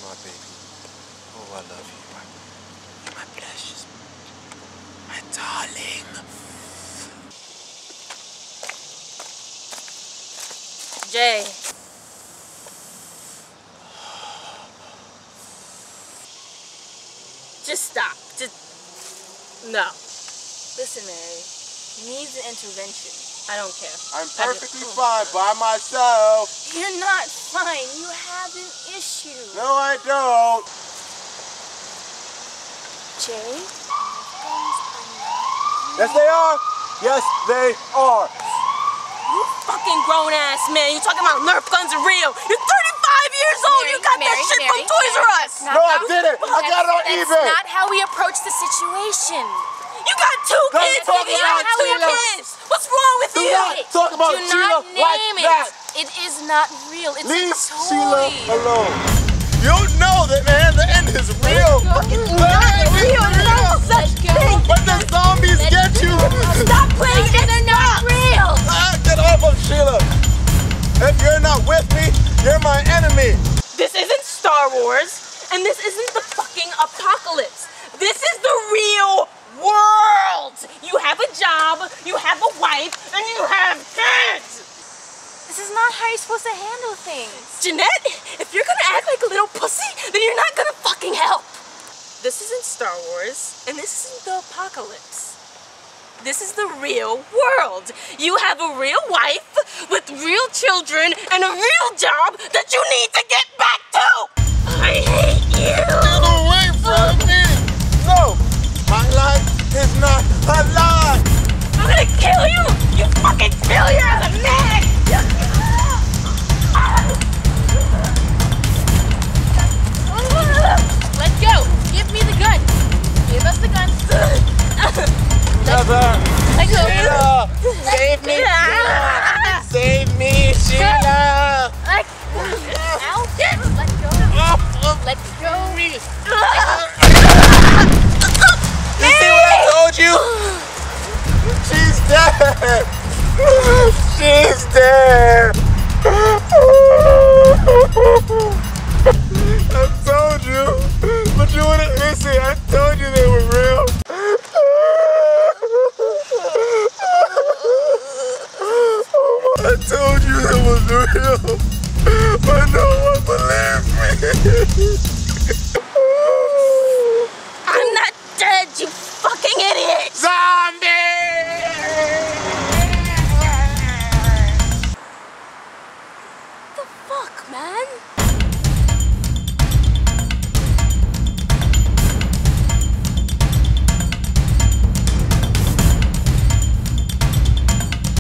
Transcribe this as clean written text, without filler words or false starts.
My baby. Oh, I love you. You're my precious. My darling. Jay. Just stop. Just no. Listen, Mary. He needs an intervention. I don't care. I'm perfectly fine by myself. You're not fine. You have an issue. No, I don't. Jay? Yes, they are. Yes, they are. You fucking grown-ass man. You talking about Nerf guns are real. You're 35 years old. Mary, you got that shit from Toys R Us. No, I didn't. I got it on eBay. That's not how we approach the situation. You got two kids. talk Nigga. about How we Sheila. kids? What's wrong with Do you? not talk about Do Sheila not like name that. it. It is not real. It's Leave a toy. Sheila alone. You know that, man. The end is real. Not real. No such thing. When the zombies get you. Stop playing it. They're not real. Get off of Sheila. If you're not with me, you're my enemy. This isn't Star Wars, and this isn't the fucking apocalypse. This is the real world. You have a job, you have a wife, and you have kids. This is not how you're supposed to handle things. Jeanette, if you're gonna act like a little pussy, then you're not gonna fucking help. This isn't Star Wars, and this isn't the apocalypse. This is the real world. You have a real wife with real children and a real job that you need to get back to. I hate you. Get away from me. No, my life is not a lie. I'm gonna kill you. You fucking failure as a man. Let go. Give me the gun. Give us the gun. Never. Let go. Sheila, save me. Sheila. Save me, Sheila. Ow. Let go. Let go. You see what I told you? She's dead. She's dead. I told you, but you wouldn't listen. I told you they were real. I told you it was real, but no one believed me.